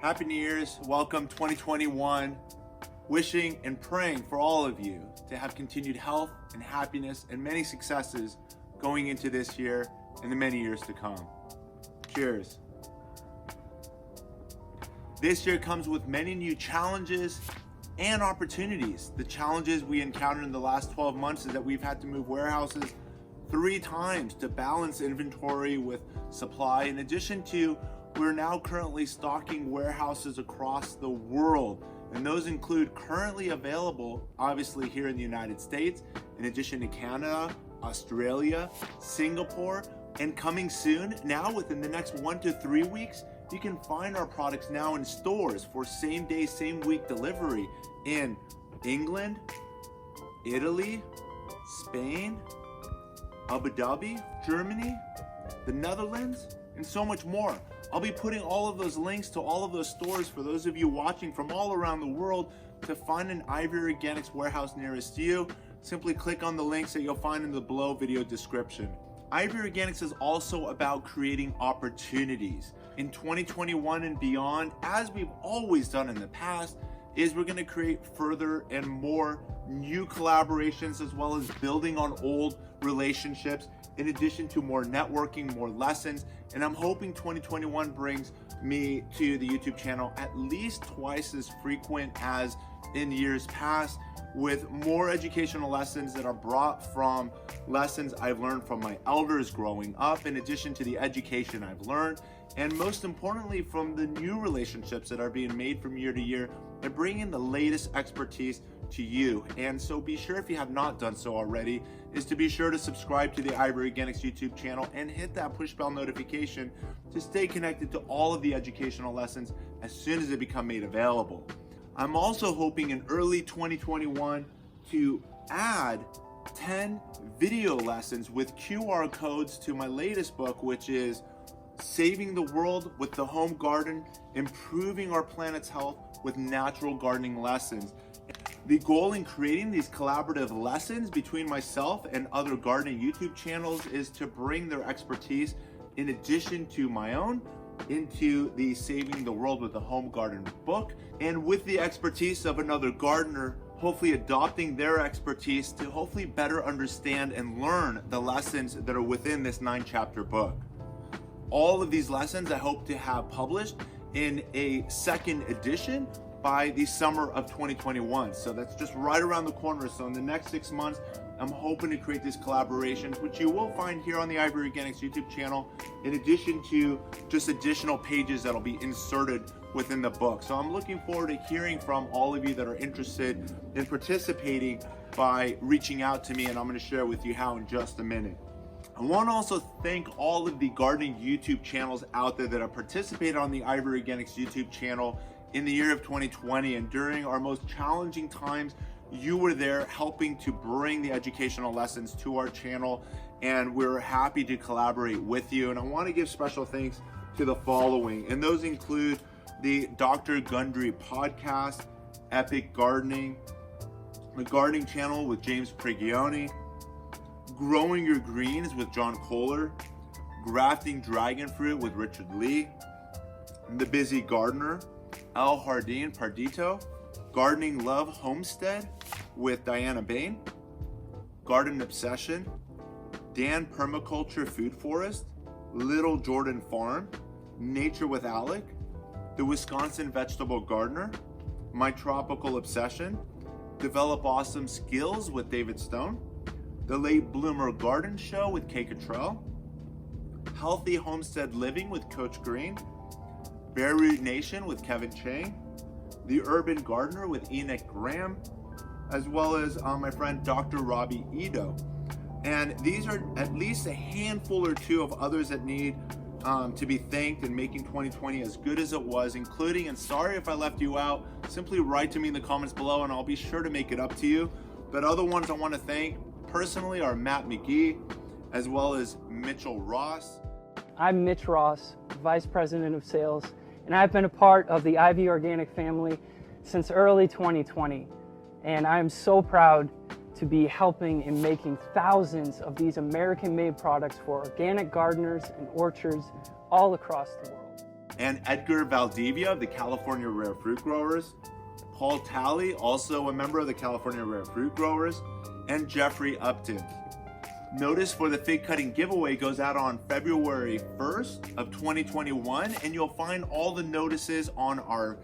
Happy New Year's, welcome 2021. Wishing and praying for all of you to have continued health and happiness and many successes going into this year and the many years to come. Cheers. This year comes with many new challenges and opportunities. The challenges we encountered in the last 12 months is that we've had to move warehouses 3 times to balance inventory with supply. In addition to, we're now currently stocking warehouses across the world, and those include currently available, obviously here in the United States, in addition to Canada, Australia, Singapore, and coming soon, now within the next 1 to 3 weeks, you can find our products now in stores for same day, same week delivery in England, Italy, Spain, Abu Dhabi, Germany, the Netherlands, and so much more. I'll be putting all of those links to all of those stores for those of you watching from all around the world. To find an Ivory Organics warehouse nearest you, simply click on the links that you'll find in the below video description. Ivory Organics is also about creating opportunities. In 2021 and beyond, as we've always done in the past, is we're gonna create further and more new collaborations, as well as building on old relationships, in addition to more networking, more lessons. And I'm hoping 2021 brings me to the YouTube channel at least twice as frequent as in years past, with more educational lessons that are brought from lessons I've learned from my elders growing up, in addition to the education I've learned, and most importantly from the new relationships that are being made from year to year, and bringing the latest expertise to you. And so be sure, if you have not done so already, is to be sure to subscribe to the Ivory Organics YouTube channel and hit that push bell notification to stay connected to all of the educational lessons as soon as they become made available. I'm also hoping in early 2021 to add 10 video lessons with QR codes to my latest book, which is Saving the World with the Home Garden, Improving Our Planet's Health with Natural Gardening Lessons. The goal in creating these collaborative lessons between myself and other gardening YouTube channels is to bring their expertise, in addition to my own, into the Saving the World with the Home Garden book, and with the expertise of another gardener, hopefully adopting their expertise to hopefully better understand and learn the lessons that are within this 9-chapter book. All of these lessons I hope to have published in a second edition by the summer of 2021. So that's just right around the corner. So in the next 6 months, I'm hoping to create these collaborations, which you will find here on the Ivory Organics YouTube channel, in addition to just additional pages that'll be inserted within the book. So I'm looking forward to hearing from all of you that are interested in participating by reaching out to me, and I'm going to share with you how in just a minute. I want to also thank all of the gardening YouTube channels out there that have participated on the Ivory Organics YouTube channel in the year of 2020, and during our most challenging times, you were there helping to bring the educational lessons to our channel, and we're happy to collaborate with you. And I want to give special thanks to the following, and those include the Dr. Gundry podcast, Epic Gardening, the Gardening Channel with James Prigioni, Growing Your Greens with John Kohler, Grafting Dragon Fruit with Richard Lee, The Busy Gardener, El Jardín Pardito, Gardening Love Homestead with Diana Bain, Garden Obsession, Dan Permaculture Food Forest, Little Jordan Farm, Nature with Alec, The Wisconsin Vegetable Gardener, My Tropical Obsession, Develop Awesome Skills with David Stone, The Late Bloomer Garden Show with Kay Cottrell, Healthy Homestead Living with Coach Green, Bare Root Nation with Kevin Chang, The Urban Gardener with Enoch Graham, as well as my friend Dr. Robbie Ito. And these are at least a handful or two of others that need to be thanked in making 2020 as good as it was, including, and sorry if I left you out, simply write to me in the comments below and I'll be sure to make it up to you. But other ones I want to thank personally are Matt McGee, as well as Mitchell Ross. I'm Mitch Ross, Vice President of Sales, and I've been a part of the Ivy Organic family since early 2020. And I'm so proud to be helping in making thousands of these American-made products for organic gardeners and orchards all across the world. And Edgar Valdivia of the California Rare Fruit Growers, Paul Talley, also a member of the California Rare Fruit Growers, and Jeffrey Upton. Notice for the fig cutting giveaway goes out on February 1st of 2021, and you'll find all the notices on our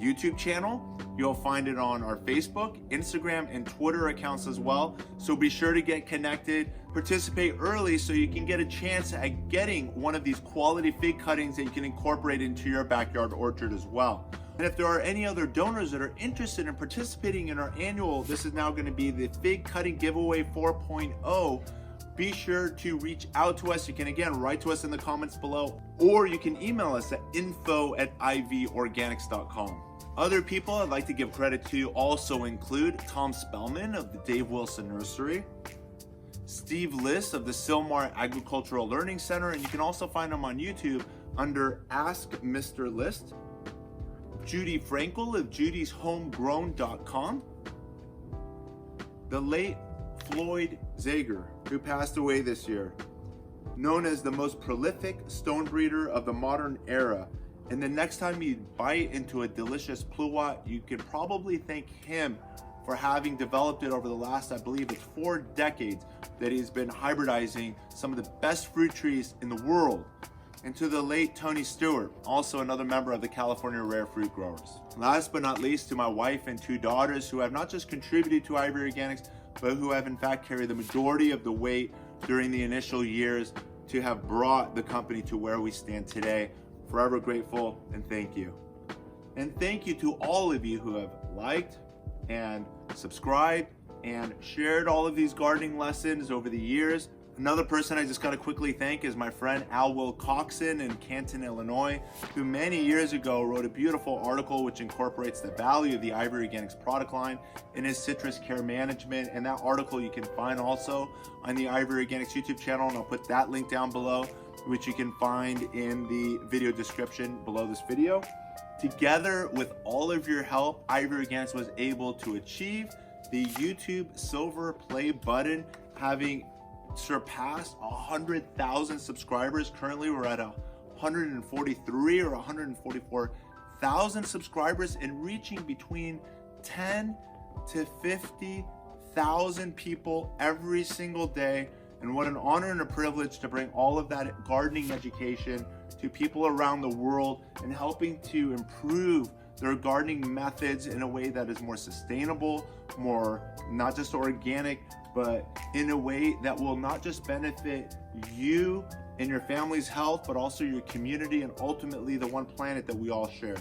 YouTube channel. You'll find it on our Facebook, Instagram, and Twitter accounts as well. So be sure to get connected, participate early so you can get a chance at getting one of these quality fig cuttings that you can incorporate into your backyard orchard as well. And if there are any other donors that are interested in participating in our annual, this is now going to be the Fig Cutting Giveaway 4.0, be sure to reach out to us. You can again write to us in the comments below, or you can email us at info@ivorganics.com. Other people I'd like to give credit to also include Tom Spellman of the Dave Wilson Nursery, Steve Liss of the Sylmar Agricultural Learning Center, and you can also find him on YouTube under Ask Mr. List, Judy Frankel of judyshomegrown.com, the late Floyd Zager, who passed away this year, known as the most prolific stone breeder of the modern era. And the next time you bite into a delicious pluot, you can probably thank him for having developed it over the last, I believe it's 4 decades, that he's been hybridizing some of the best fruit trees in the world. And to the late Tony Stewart, also another member of the California Rare Fruit Growers. Last but not least, to my wife and 2 daughters who have not just contributed to Ivory Organics, but who have in fact carried the majority of the weight during the initial years to have brought the company to where we stand today. Forever grateful, and thank you. And thank you to all of you who have liked and subscribed and shared all of these gardening lessons over the years. Another person I just got to quickly thank is my friend Al Wilcoxon in Canton, Illinois, who many years ago wrote a beautiful article which incorporates the value of the Ivory Organics product line in his citrus care management. And that article you can find also on the Ivory Organics YouTube channel, and I'll put that link down below, which you can find in the video description below this video. Together with all of your help, Ivory Organics was able to achieve the YouTube Silver Play button, having surpassed 100,000 subscribers. Currently we're at 143 or 144,000 subscribers, and reaching between 10 to 50,000 people every single day. And what an honor and a privilege to bring all of that gardening education to people around the world and helping to improve their gardening methods in a way that is more sustainable, more not just organic, but in a way that will not just benefit you and your family's health, but also your community and ultimately the one planet that we all share.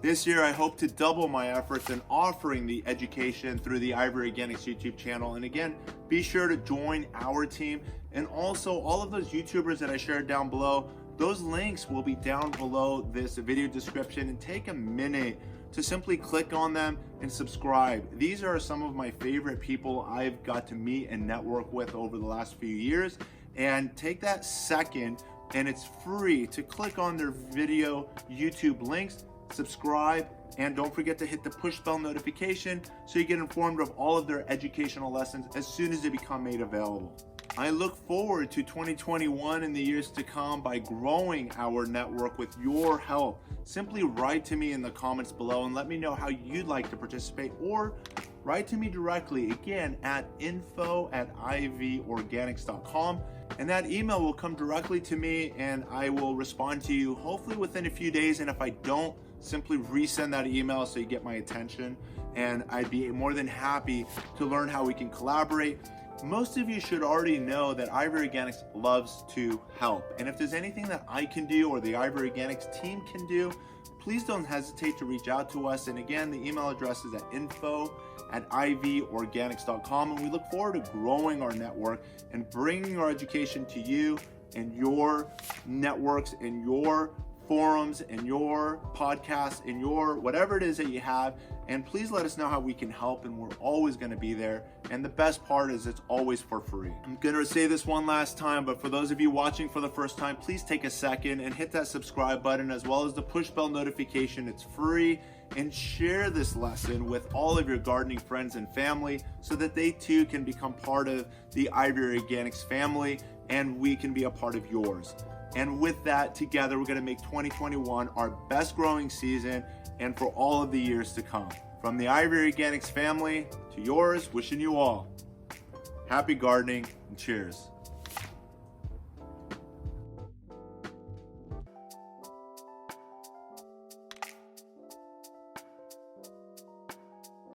This year, I hope to double my efforts in offering the education through the Ivory Organics YouTube channel. And again, be sure to join our team, and also all of those YouTubers that I shared down below. Those links will be down below this video description, and take a minute to simply click on them and subscribe. These are some of my favorite people I've got to meet and network with over the last few years. And take that second, and it's free, to click on their video YouTube links, subscribe, and don't forget to hit the push bell notification so you get informed of all of their educational lessons as soon as they become made available. I look forward to 2021 and the years to come by growing our network with your help. Simply write to me in the comments below and let me know how you'd like to participate, or write to me directly, again, at info@ivorganics.com. And that email will come directly to me, and I will respond to you hopefully within a few days. And if I don't, simply resend that email so you get my attention, and I'd be more than happy to learn how we can collaborate. Most of you should already know that Ivory Organics loves to help, and if there's anything that I can do or the Ivory Organics team can do, please don't hesitate to reach out to us. And again, the email address is at info@ivorganics.com, and we look forward to growing our network and bringing our education to you and your networks and your forums and your podcasts and your whatever it is that you have. And please let us know how we can help, and we're always going to be there. And the best part is it's always for free. I'm going to say this one last time, but for those of you watching for the first time, please take a second and hit that subscribe button as well as the push bell notification. It's free. And share this lesson with all of your gardening friends and family so that they too can become part of the Ivory Organics family, and we can be a part of yours. And with that, together, we're gonna make 2021 our best growing season and for all of the years to come. From the Ivy Organics family to yours, wishing you all happy gardening and cheers.